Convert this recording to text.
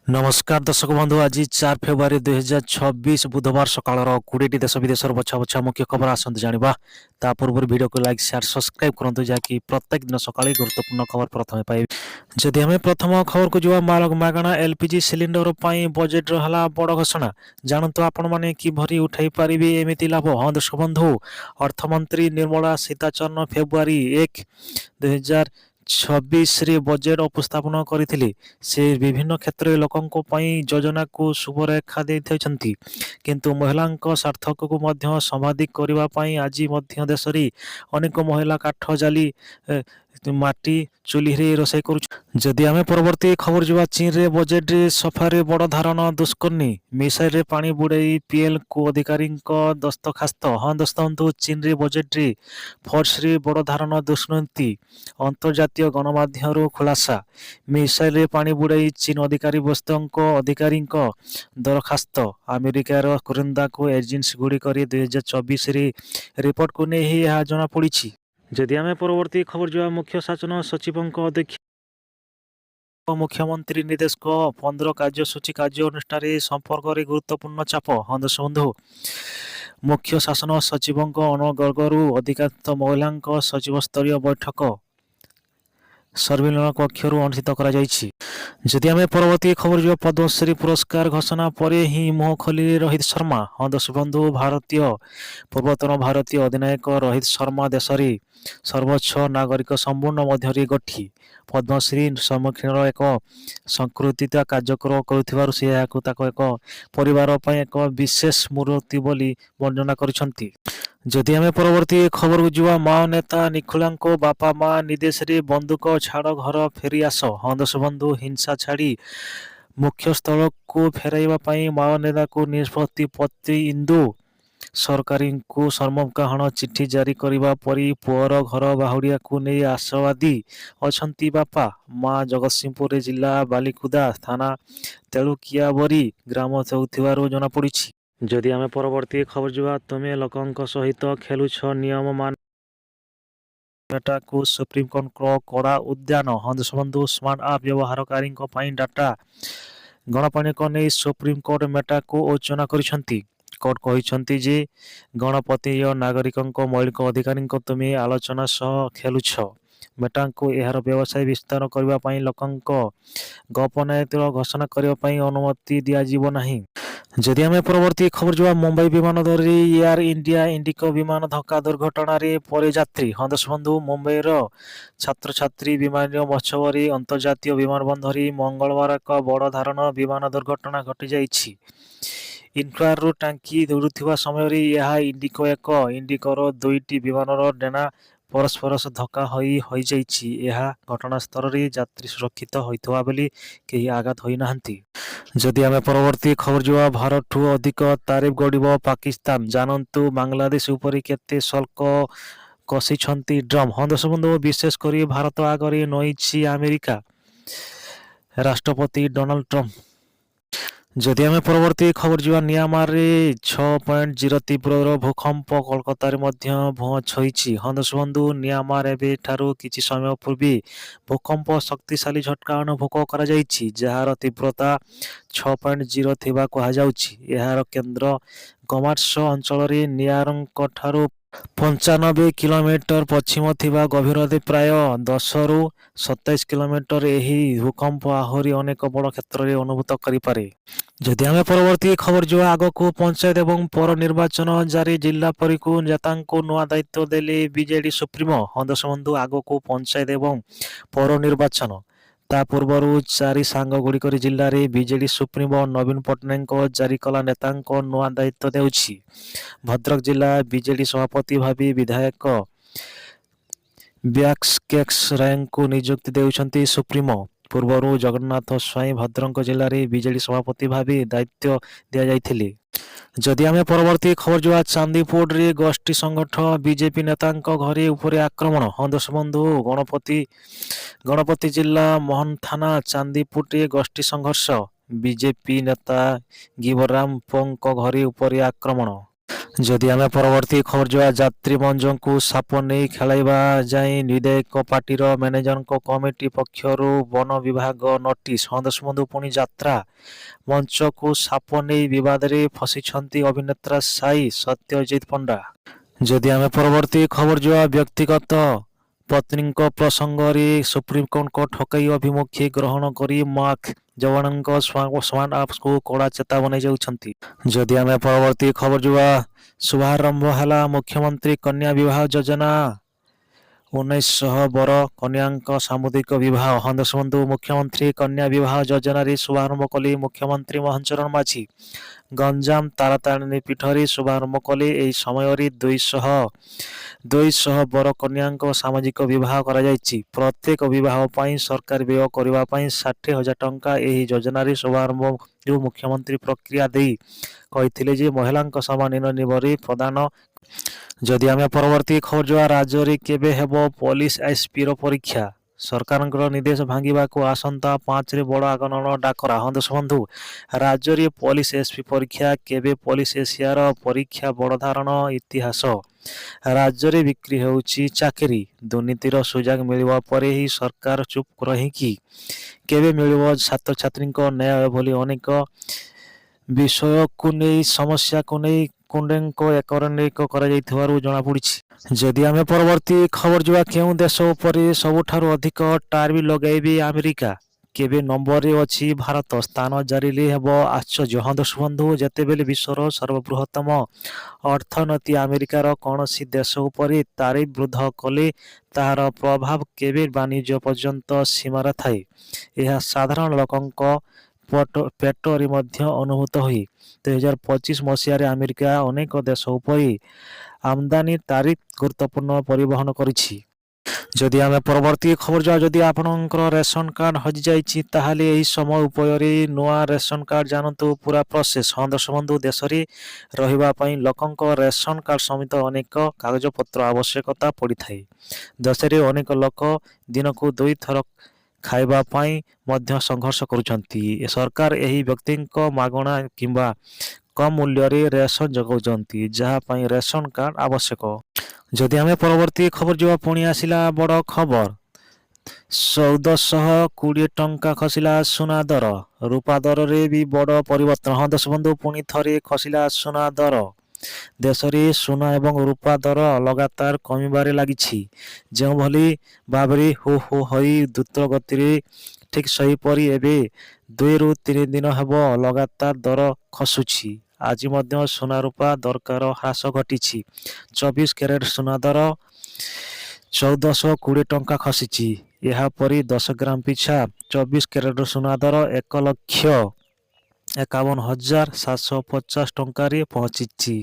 नमस्कार दर्शक बंधु आज 4 फेब्रुआरी 2026 बुधवार सकाळ 20टी देश विदेशर बछा बछा मुख्य खबर आसत जाना ता पूर्व वीडियो को लाइक शेयर सब्सक्राइब करूँ जहाँकि प्रत्येक दिन सकाଳେ गुरुत्वपूर्ण खबर प्रथम पाइबे। जदि आम प्रथम खबर को जा मागणा एलपीजी सिलिंडर बजेट रहा बड़ घोषणा जानतु आपण मैंने किभरी उठाई पारे एमती लाभ। हाँ दर्शक बंधु अर्थमंत्री निर्मला सीताचरण फेब्रुआरी 1 2026 रे बजेट उपस्थापन करथिले। से विभिन्न क्षेत्र लोकंको पई योजना को शुभरेखा देइथैछंती किंतु महिलांक सार्थक को मध्य संवादिक करबा पई आज मध्य देश रे अनेक महिला काठ जाली माटी चुली रे रोषे करू। जदि आम परवर्ती खबर जा चीन रे बजेट रे सफारे बड़ धारण दुष्कर्णी मिसाइल रे पानी बुड़ाई पीएल को अधिकारी दस्तखास्त। हाँ दोस्तों चीन रे बजेट रे फोर्स रे बड़ धारण दुष्कर्णी अंतर्जातीय गणमाध्यम खुलासा मिसाइल रे पानी बुड़ाई चीन अधिकारी अधिकारी दरखास्त अमेरिकार कुरिंदा को एजेंसी गुड़िक 2024 रिपोर्ट को नहीं यह जना पड़ी। जदि आम परवर्ती खबर जो मुख्य शासन सचिव अध्यक्ष मुख्यमंत्री निर्देशक 15 कार्यसूची कार्य अनुष्ठान संपर्क में गुरुत्वपूर्ण चाप। हाँ दर्शक बंधु मुख्य शासन सचिव अनुगर्गरू अधिकांश महिला सचिव स्तरीय बैठक सर्विलन कक्ष अनुष्ठित करा जायछि। जदि आम परवर्ती खबर जो पद्मश्री पुरस्कार घोषणा पर ही मुह खोली रोहित शर्मा। हाँ दर्शक बंधु भारतीय पूर्वतन भारतीय अधिनायक रोहित शर्मा देश में सर्वोच्च नागरिक संपूर्ण मध्य गठी पद्मश्री सम्मुखीन एक संस्कृतित कार्यक्रम करुथिबारु से एक परिवार एक विशेष मुहूर्त्त बोली वर्णना करिसंती। जदि आम परवर्ती खबर को जुआ माओ नेता निखुला बापा माँ निदेश रे बंदूक छाड़ घर फेरी आस। हाँ दर्शक बंधु हिंसा छाड़ी मुख्य स्थल को फेरइबा माओ नेता को निष्पत्ति पति इंदु सरकारी को सर्मकाहन चिठी जारी करने परी पुअर घर बाहुड़िया को नहीं आशावादी अछंती बापा माँ। जगतसिंहपुर जिला बालिकुदा थाना तेलुकियाबरी ग्राम जना पड़ी। जदि आम परवर्ती खबर जुआ तुमे लोकंक सहित खेलुछ नियम मान डाटा को सुप्रीमकोर्ट कड़ा उद्यान। हाँ दर्शक बंधु स्मार्ट आप व्यवहारकारी डाटा गणपाणिक नहीं सुप्रीमकोर्ट मेटा को ओचना करिसंती। कोर्ट कहिसंती जे गणपति नागरिक मौलिक अधिकारी तुमे आलोचना सह खेलुछ मेटा को यार व्यवसाय विस्तार करने लोकंक गोपनीयता घोषणा करने अनुमति दिज्व नहीं। जदि आम परवर्ती खबर जो मुंबई विमानबंदर एयर इंडिया इंडिको विमान धक्का दुर्घटना पर यात्री। हाँ दर्शक बंधु मुंबईर छात्र छात्री विमान महोत्सव अंतर्जातीय विमानबंदर मंगलवार एक बड़ धारण विमान दुर्घटना घटी जाइछि। इन्फ्रारू टांकी दौड़ुवा समय यह इंडिको एक इंडिकोर दुईटी विमानर डेना परस्पर धक्का हो जाइछि। यह घटनास्थल में यात्री सुरक्षित होता बोली कहीं आघात होना। जदि आम परवर्ती खबर जो भारत ठू अधिक तारीफ गढ़ पाकिस्तान जानतु बांग्लादेश उपरि केते शुल्क कषिछंती ड्रम। हाँ दर्शक बंधु विशेषकर भारत आगे नई अमेरिका राष्ट्रपति डोनाल्ड ट्रम्प। जदि आम परवर्ती खबर जो म्यांमार 6.0 तीव्र भूकंप कोलकाता भुआ छई। हाँ दर्शक बंधु म्यांमार एवं किसी समय पूर्व भूकंप शक्तिशाली झटका अनुभव कर जार तीव्रता 6.0 थिबा कहुछि। यार केन्द्र गमार्स अंचल नियारंक 95 किलोमीटर पश्चिम थिबा गभीरता प्राय 10 रु 27 किलोमीटर। यही भूकंप आहरी अनेक बड़ क्षेत्र में अनुभूत करें। जदि आम परवर्ती खबर जो आग को पंचायत एवं पौर निर्वाचन जारी जिला परी को नेता नुआ दायित्व देले बीजेडी सुप्रीमो। हाँ दर्शक बंधु आग को पंचायत एवं पौर निर्वाचन ता पूर्वर 4 सांग गुड़िक जिले में बीजेडी सुप्रीमो नवीन पट्टनायक जारी कला नेता नुआ दायित्व देउछि। भद्रक जिला बीजेडी सभापति भावी विधायक ब्याक्स राय को नियुक्ति देउछंती सुप्रीमो। पूर्वर जगन्नाथ स्वाई भद्रक जिले में बीजेडी सभापति भावी दायित्व दि जाइथिले। जदि आम परवर्ती खबर जो चांदीपुर रे गोष्ठी संगठन बीजेपी नेता घरे उपरे आक्रमण। हाँ दर्शक बंधु गणपति जिला मोहन थाना चांदीपुर रे गोष्ठी संघर्ष बीजेपी नेता गिवराम पोंग घरे उपरे आक्रमण। ଯଦି ଆମେ ପରବର୍ତ୍ତୀ ଖବର ଯିବା, ଯାତ୍ରୀ ମଞ୍ଜଙ୍କୁ ସାପ ନେଇ ଖେଳାଇବା ଯାଇ ବିଧାୟକ ପାର୍ଟିର ମ୍ୟାନେଜରଙ୍କ କମିଟି ପକ୍ଷରୁ ବନ ବିଭାଗ ନୋଟିସ୍। ହଁ ଦର୍ଶକ ବନ୍ଧୁ, ପୁଣି ଯାତ୍ରା ମଞ୍ଚକୁ ସାପ ନେଇ ବିବାଦରେ ଫସିଛନ୍ତି ଅଭିନେତା ସାଇ ସତ୍ୟଜିତ ପଣ୍ଡା। ଯଦି ଆମେ ପରବର୍ତ୍ତୀ ଖବର ଯିବା, ବ୍ୟକ୍ତିଗତ ପତ୍ନୀଙ୍କ ପ୍ରସଙ୍ଗରେ ସୁପ୍ରିମକୋର୍ଟଙ୍କ ଠକାଇ ଅଭିମୁଖୀ ଗ୍ରହଣ କରି ମାର୍କ ଜବାନଙ୍କ ସ୍ମାର୍ଟ ଆପ୍ସକୁ କଡ଼ା ଚେତାବନୀ ଦେଉଛନ୍ତି। ଯଦି ଆମେ ପରବର୍ତ୍ତୀ ଖବର ଯିବା, ଶୁଭାରମ୍ଭ ହେଲା ମୁଖ୍ୟମନ୍ତ୍ରୀ କନ୍ୟା ବିବାହ ଯୋଜନା। 1900 ବର କନ୍ୟାଙ୍କ ସାମୁଦ୍ରିକ ବିବାହ। ହଁ ଦର୍ଶକ ବନ୍ଧୁ, ମୁଖ୍ୟମନ୍ତ୍ରୀ କନ୍ୟା ବିବାହ ଯୋଜନାରେ ଶୁଭାରମ୍ଭ କଲେ ମୁଖ୍ୟମନ୍ତ୍ରୀ ମୋହନ ଚରଣ ମାଝୀ। ଗଞ୍ଜାମ ତାରାତାରିଣୀ ପୀଠରେ ଶୁଭାରମ୍ଭ କଲେ। ଏହି ସମୟରେ 200 ବର କନ୍ୟାଙ୍କ ସାମାଜିକ ବିବାହ କରାଯାଇଛି। ପ୍ରତ୍ୟେକ ବିବାହ ପାଇଁ ସରକାର ବ୍ୟୟ କରିବା ପାଇଁ 60,000 ଟଙ୍କା। ଏହି ଯୋଜନାରେ ଶୁଭାରମ୍ଭ ଯେଉଁ ମୁଖ୍ୟମନ୍ତ୍ରୀ ପ୍ରକ୍ରିୟା ଦେଇ କହିଥିଲେ ଯେ ମହିଳାଙ୍କ ସମାନ ନିବରି ପ୍ରଦାନ। ଯଦି ଆମେ ପରବର୍ତ୍ତୀ ଖବର ଯିବା, ରାଜ୍ୟରେ କେବେ ହେବ ପୋଲିସ ଏସ୍ପିର ପରୀକ୍ଷା? ସରକାରଙ୍କର ନିର୍ଦ୍ଦେଶ ଭାଙ୍ଗିବାକୁ ଆସନ୍ତା 5ରେ ବଡ଼ ଆଗମନ ଡାକରା। ହଁ ଦର୍ଶକ ବନ୍ଧୁ, ରାଜ୍ୟରେ ପୋଲିସ ଏସ୍ପି ପରୀକ୍ଷା କେବେ? ପୋଲିସ ଏସିଆର ପରୀକ୍ଷା ବଡ଼ ଧାରଣ ଇତିହାସ। ରାଜ୍ୟରେ ବିକ୍ରି ହେଉଛି ଚାକିରି, ଦୁର୍ନୀତିର ସୁଯୋଗ ମିଳିବା ପରେ ହିଁ ସରକାର ଚୁପ୍ ରହିକି କେବେ ମିଳିବ ଛାତ୍ରଛାତ୍ରୀଙ୍କ ନ୍ୟାୟ ଭଳି ଅନେକ ବିଷୟକୁ ନେଇ ସମସ୍ୟାକୁ ନେଇ କୁଣ୍ଡେଙ୍କ ଏକରନିକ କରାଯାଇଥିବାରୁ ଜଣାପଡ଼ିଛି। ଯଦି ଆମେ ପରବର୍ତ୍ତୀ ଖବର ଯିବା, କେଉଁ ଦେଶ ଉପରେ ସବୁଠାରୁ ଅଧିକ ଟାରିଫ୍ ଲଗାଇବେ ଆମେରିକା? କେବେ? ନମ୍ବରରେ ଅଛି ଭାରତ, ସ୍ଥାନ ଜାଣିଲେ ହେବ ଆଶ୍ଚର୍ଯ୍ୟ। ହଁ ଦର୍ଶକ ବନ୍ଧୁ, ଯେତେବେଳେ ବିଶ୍ୱର ସର୍ବବୃହତ୍ତମ ଅର୍ଥନୀତି ଆମେରିକାର କୌଣସି ଦେଶ ଉପରେ ତାରିଫ୍ ବୃଦ୍ଧ କଲେ ତାହାର ପ୍ରଭାବ କେବେ ବାଣିଜ୍ୟ ପର୍ଯ୍ୟନ୍ତ ସୀମାରେ ଥାଏ। ଏହା ସାଧାରଣ ଲୋକଙ୍କ ପେଟରେ ମଧ୍ୟ ଅନୁଭୂତ ହୁଏ। 2025 ମସିହାରେ ଆମେରିକା ଅନେକ ଦେଶ ଉପରେ ଆମଦାନୀ ତାରିଫ୍ ଗୁରୁତ୍ୱପୂର୍ଣ୍ଣ ପରିବହନ କରିଛି। ଯଦି ଆମେ ପରବର୍ତ୍ତୀ ଖବର ଯିବା, ଯଦି ଆପଣଙ୍କର ରେସନ କାର୍ଡ ହଜିଯାଇଛି ତାହେଲେ ଏହି ସମୟ ଉପରେ ନୂଆ ରେସନ କାର୍ଡ ଜାଣନ୍ତୁ ପୁରା ପ୍ରୋସେସ୍। ହଁ ଦର୍ଶକ ବନ୍ଧୁ, ଦେଶରେ ରହିବା ପାଇଁ ଲୋକଙ୍କ ରେସନ କାର୍ଡ ସମେତ ଅନେକ କାଗଜପତ୍ର ଆବଶ୍ୟକତା ପଡ଼ିଥାଏ। ଦେଶରେ ଅନେକ ଲୋକ ଦିନକୁ 2 ଥର ଖାଇବା ପାଇଁ ମଧ୍ୟ ସଂଘର୍ଷ କରୁଛନ୍ତି। ସରକାର ଏହି ବ୍ୟକ୍ତିଙ୍କ ମାଗଣା କିମ୍ବା କମ୍ ମୂଲ୍ୟରେ ରେସନ ଯୋଗାଉଛନ୍ତି, ଯାହା ପାଇଁ ରେସନ କାର୍ଡ ଆବଶ୍ୟକ। ଯଦି ଆମେ ପରବର୍ତ୍ତୀ ଖବର ଯିବା, ପୁଣି ଆସିଲା ବଡ଼ ଖବର। 1420 ଟଙ୍କା ଖସିଲା ସୁନା ଦର। ରୂପା ଦରରେ ବି ବଡ଼ ପରିବର୍ତ୍ତନ। ହଁ ଦର୍ଶକ ବନ୍ଧୁ, ପୁଣି ଥରେ ଖସିଲା ସୁନା ଦର। ଦେଶରେ ସୁନା ଏବଂ ରୂପା ଦର ଲଗାତାର କମିବାରେ ଲାଗିଛି। ଯେଉଁଭଳି ଭାବରେ ହୋଇ ଦ୍ରୁତ ଗତିରେ, ଠିକ୍ ସେହିପରି ଏବେ 2ରୁ 3 ଦିନ ହେବ ଲଗାତାର ଦର ଖସୁଛି। ଆଜି ମଧ୍ୟ ସୁନା ରୂପା ଦରକାର ହ୍ରାସ ଘଟିଛି। 24 କ୍ୟାରେଟ ସୁନା ଦର 1420 ଟଙ୍କା ଖସିଛି। ଏହାପରି 10 ଗ୍ରାମ ପିଛା 24 କ୍ୟାରେଟ ସୁନା ଦର 1,51,750 ଟଙ୍କାରେ ପହଞ୍ଚିଛି।